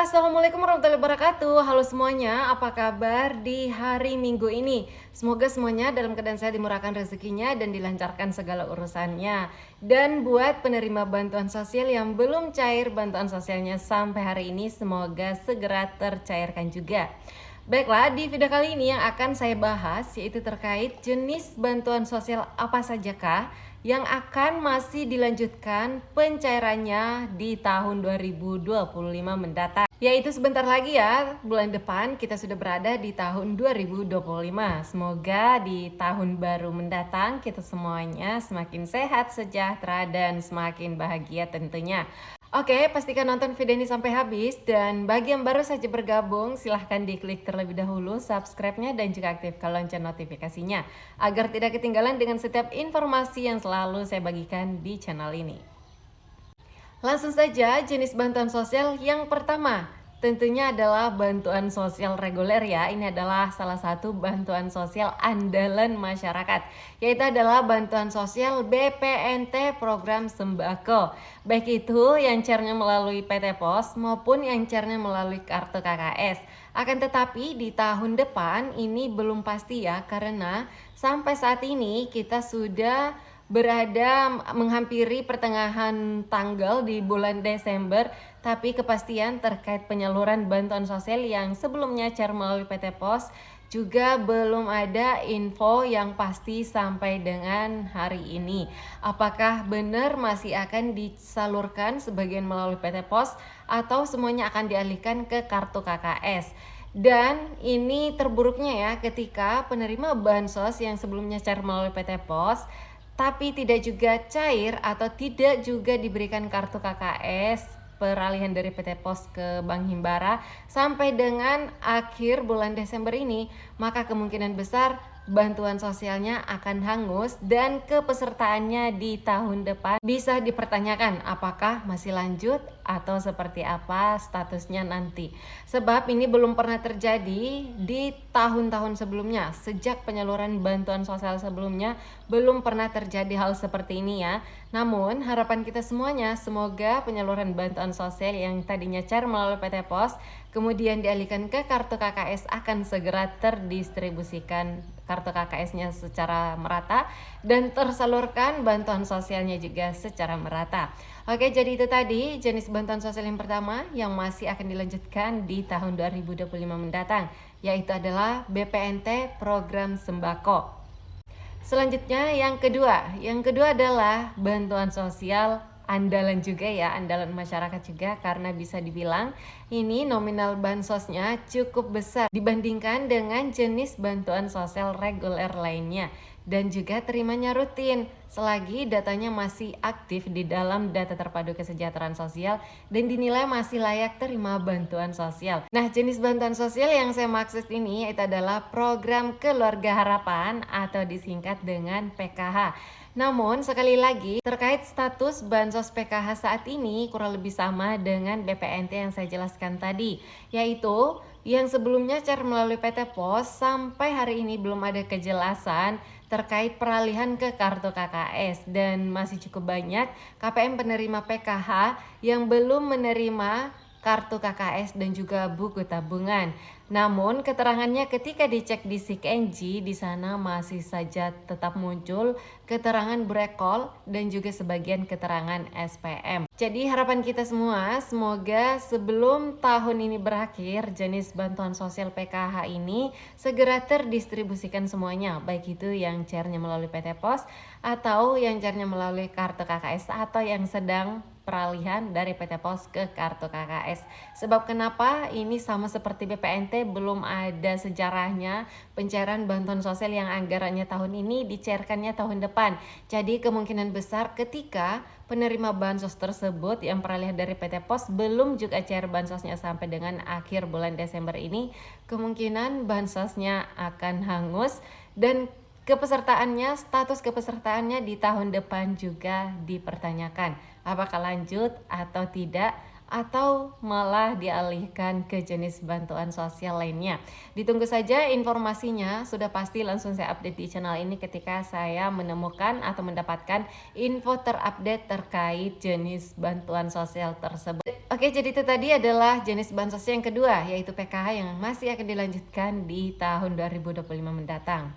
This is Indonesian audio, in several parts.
Assalamualaikum warahmatullahi wabarakatuh. Halo semuanya, apa kabar di hari Minggu ini? Semoga semuanya dalam keadaan sehat, dimurahkan rezekinya dan dilancarkan segala urusannya. Dan buat penerima bantuan sosial yang belum cair bantuan sosialnya sampai hari ini, semoga segera tercairkan juga. Baiklah, di video kali ini yang akan saya bahas yaitu terkait jenis bantuan sosial apa sajakah yang akan masih dilanjutkan pencairannya di tahun 2025 mendatang. Yaitu sebentar lagi ya, bulan depan kita sudah berada di tahun 2025. Semoga di tahun baru mendatang kita semuanya semakin sehat, sejahtera, dan semakin bahagia tentunya. Oke, pastikan nonton video ini sampai habis, dan bagi yang baru saja bergabung silahkan diklik terlebih dahulu subscribe-nya dan juga aktifkan lonceng notifikasinya agar tidak ketinggalan dengan setiap informasi yang selalu saya bagikan di channel ini. Langsung saja, jenis bantuan sosial yang pertama tentunya adalah bantuan sosial reguler ya. Ini adalah salah satu bantuan sosial andalan masyarakat, yaitu adalah bantuan sosial BPNT program sembako. Baik itu yang cairnya melalui PT Pos maupun yang cairnya melalui kartu KKS. Akan tetapi di tahun depan ini belum pasti ya, karena sampai saat ini kita sudah berada menghampiri pertengahan tanggal di bulan Desember, tapi kepastian terkait penyaluran bantuan sosial yang sebelumnya cair melalui PT Pos juga belum ada info yang pasti sampai dengan hari ini. Apakah benar masih akan disalurkan sebagian melalui PT Pos atau semuanya akan dialihkan ke kartu KKS? Dan ini terburuknya ya, ketika penerima bansos yang sebelumnya cair melalui PT Pos tapi tidak juga cair atau tidak juga diberikan kartu KKS peralihan dari PT Pos ke Bank Himbara sampai dengan akhir bulan Desember ini, maka kemungkinan besar bantuan sosialnya akan hangus dan kepesertaannya di tahun depan bisa dipertanyakan apakah masih lanjut atau seperti apa statusnya nanti. Sebab ini belum pernah terjadi di tahun-tahun sebelumnya. Sejak penyaluran bantuan sosial sebelumnya belum pernah terjadi hal seperti ini ya. Namun harapan kita semuanya semoga penyaluran bantuan sosial yang tadinya cair melalui PT Pos kemudian dialihkan ke kartu KKS akan segera terdistribusikan kartu KKS-nya secara merata dan tersalurkan bantuan sosialnya juga secara merata. Oke, jadi itu tadi jenis bantuan sosial yang pertama yang masih akan dilanjutkan di tahun 2025 mendatang, yaitu adalah BPNT program sembako. Selanjutnya yang kedua adalah bantuan sosial andalan juga ya, andalan masyarakat juga, karena bisa dibilang ini nominal bansosnya cukup besar dibandingkan dengan jenis bantuan sosial reguler lainnya dan juga terimanya rutin selagi datanya masih aktif di dalam data terpadu kesejahteraan sosial dan dinilai masih layak terima bantuan sosial. Nah, jenis bantuan sosial yang saya maksud ini itu adalah program keluarga harapan atau disingkat dengan PKH. Namun sekali lagi terkait status bansos PKH saat ini kurang lebih sama dengan BPNT yang saya jelaskan tadi, yaitu yang sebelumnya cair melalui PT Pos sampai hari ini belum ada kejelasan terkait peralihan ke kartu KKS dan masih cukup banyak KPM penerima PKH yang belum menerima kartu KKS dan juga buku tabungan. Namun keterangannya ketika dicek di SIKNG di sana masih saja tetap muncul keterangan Brekol dan juga sebagian keterangan SPM. Jadi harapan kita semua semoga sebelum tahun ini berakhir jenis bantuan sosial PKH ini segera terdistribusikan semuanya, baik itu yang cairnya melalui PT Pos atau yang cairnya melalui kartu KKS atau yang sedang peralihan dari PT Pos ke kartu KKS. Sebab kenapa ini sama seperti BPNT belum ada sejarahnya pencairan bantuan sosial yang anggarannya tahun ini dicairkannya tahun depan. Jadi kemungkinan besar ketika penerima bansos tersebut yang peralihan dari PT Pos belum juga cair bansosnya sampai dengan akhir bulan Desember ini, kemungkinan bansosnya akan hangus dan status kepesertaannya di tahun depan juga dipertanyakan. Apakah lanjut atau tidak, atau malah dialihkan ke jenis bantuan sosial lainnya. Ditunggu saja informasinya, sudah pasti langsung saya update di channel ini ketika saya menemukan atau mendapatkan info terupdate terkait jenis bantuan sosial tersebut. Oke, Oke, jadi itu tadi adalah jenis bansos yang kedua, yaitu PKH yang masih akan dilanjutkan di tahun 2025 mendatang.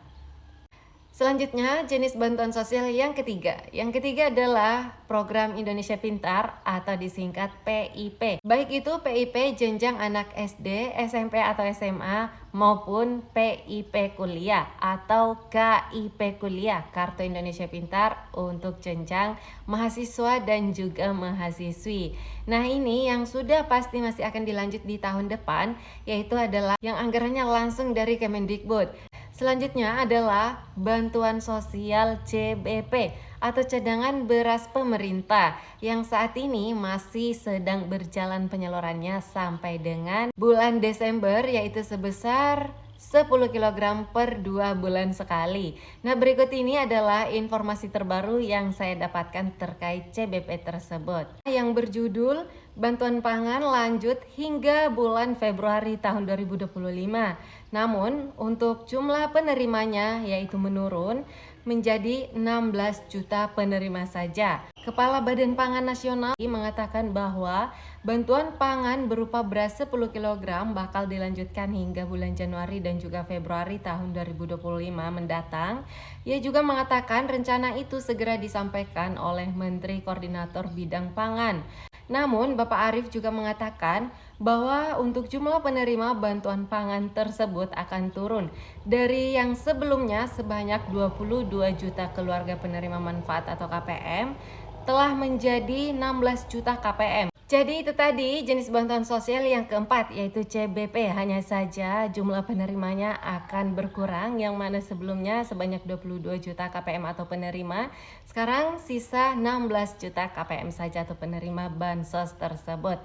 Selanjutnya, jenis bantuan sosial yang ketiga. Yang ketiga adalah Program Indonesia Pintar atau disingkat PIP. Baik itu PIP jenjang anak SD, SMP atau SMA maupun PIP kuliah atau KIP kuliah, Kartu Indonesia Pintar untuk jenjang mahasiswa dan juga mahasiswi. Nah, ini yang sudah pasti masih akan dilanjut di tahun depan, yaitu adalah yang anggarannya langsung dari Kemendikbud. Selanjutnya adalah bantuan sosial CBP atau cadangan beras pemerintah yang saat ini masih sedang berjalan penyalurannya sampai dengan bulan Desember, yaitu sebesar 10 kg per 2 bulan sekali. Nah, berikut ini adalah informasi terbaru yang saya dapatkan terkait CBP tersebut, yang berjudul Bantuan Pangan Lanjut hingga bulan Februari tahun 2025. Namun, untuk jumlah penerimanya yaitu menurun menjadi 16 juta penerima saja. Kepala Badan Pangan Nasional mengatakan bahwa bantuan pangan berupa beras 10 kg bakal dilanjutkan hingga bulan Januari dan juga Februari tahun 2025 mendatang. Ia juga mengatakan rencana itu segera disampaikan oleh Menteri Koordinator Bidang Pangan. Namun, Bapak Arief juga mengatakan bahwa untuk jumlah penerima bantuan pangan tersebut akan turun dari yang sebelumnya sebanyak 22 juta keluarga penerima manfaat atau KPM telah menjadi 16 juta KPM. Jadi itu tadi jenis bantuan sosial yang keempat, yaitu CBP. Hanya saja jumlah penerimanya akan berkurang, yang mana sebelumnya sebanyak 22 juta KPM atau penerima, sekarang sisa 16 juta KPM saja atau penerima bansos tersebut.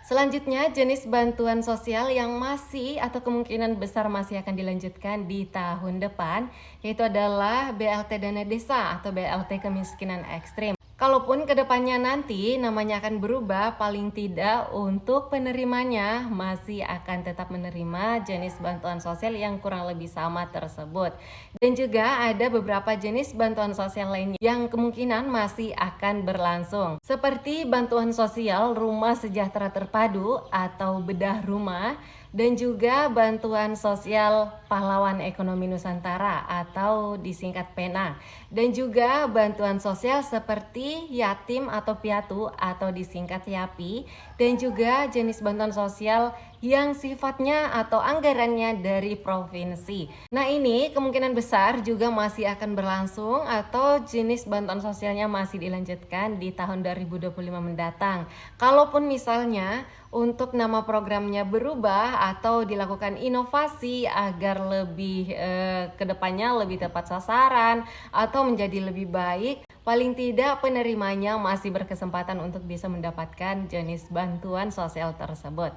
Selanjutnya, jenis bantuan sosial yang masih atau kemungkinan besar masih akan dilanjutkan di tahun depan, yaitu adalah BLT Dana Desa atau BLT Kemiskinan Ekstrim. Kalaupun kedepannya nanti namanya akan berubah, paling tidak untuk penerimanya masih akan tetap menerima jenis bantuan sosial yang kurang lebih sama tersebut. Dan juga ada beberapa jenis bantuan sosial lainnya yang kemungkinan masih akan berlangsung. Seperti bantuan sosial Rumah Sejahtera Terpadu atau bedah rumah, dan juga bantuan sosial Pahlawan Ekonomi Nusantara atau disingkat PENA, dan juga bantuan sosial seperti yatim atau piatu atau disingkat YAPI, dan juga jenis bantuan sosial yang sifatnya atau anggarannya dari provinsi. Nah, ini kemungkinan besar juga masih akan berlangsung atau jenis bantuan sosialnya masih dilanjutkan di tahun 2025 mendatang. Kalaupun misalnya untuk nama programnya berubah atau dilakukan inovasi agar lebih kedepannya lebih tepat sasaran atau menjadi lebih baik, paling tidak penerimanya masih berkesempatan untuk bisa mendapatkan jenis bantuan sosial tersebut.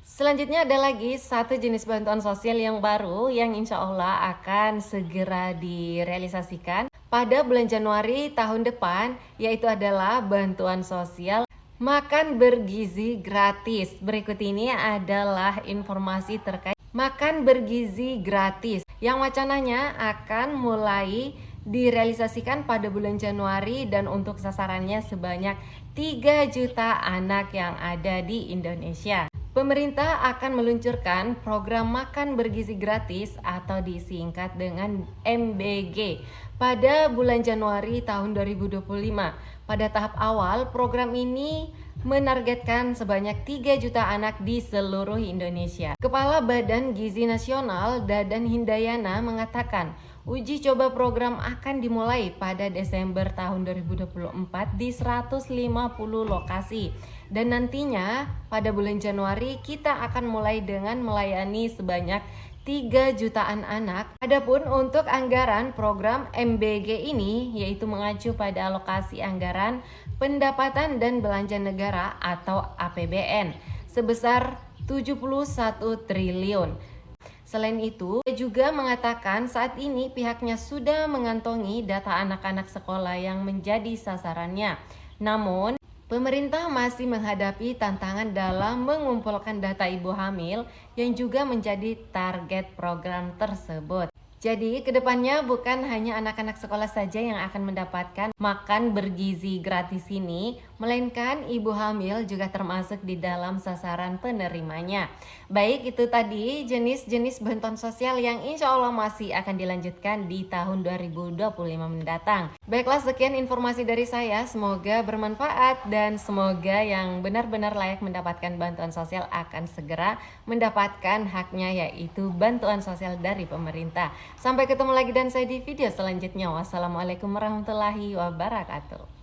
Selanjutnya ada lagi satu jenis bantuan sosial yang baru yang insya Allah akan segera direalisasikan pada bulan Januari tahun depan, yaitu adalah bantuan sosial makan bergizi gratis. Berikut ini adalah informasi terkait makan bergizi gratis yang wacananya akan mulai direalisasikan pada bulan Januari dan untuk sasarannya sebanyak 3 juta anak yang ada di Indonesia. Pemerintah akan meluncurkan program makan bergizi gratis atau disingkat dengan MBG pada bulan Januari tahun 2025. Pada tahap awal, program ini menargetkan sebanyak 3 juta anak di seluruh Indonesia. Kepala Badan Gizi Nasional Dadan Hindayana mengatakan, uji coba program akan dimulai pada Desember tahun 2024 di 150 lokasi. Dan nantinya pada bulan Januari kita akan mulai dengan melayani sebanyak 3 jutaan anak. Adapun untuk anggaran program MBG ini yaitu mengacu pada alokasi anggaran pendapatan dan belanja negara atau APBN sebesar 71 triliun. Selain itu, dia juga mengatakan saat ini pihaknya sudah mengantongi data anak-anak sekolah yang menjadi sasarannya. Namun, pemerintah masih menghadapi tantangan dalam mengumpulkan data ibu hamil yang juga menjadi target program tersebut. Jadi, kedepannya bukan hanya anak-anak sekolah saja yang akan mendapatkan makan bergizi gratis ini, melainkan ibu hamil juga termasuk di dalam sasaran penerimanya. Baik, itu tadi jenis-jenis bantuan sosial yang insya Allah masih akan dilanjutkan di tahun 2025 mendatang. Baiklah, sekian informasi dari saya, semoga bermanfaat dan semoga yang benar-benar layak mendapatkan bantuan sosial akan segera mendapatkan haknya, yaitu bantuan sosial dari pemerintah. Sampai ketemu lagi dan saya di video selanjutnya. Wassalamualaikum warahmatullahi wabarakatuh.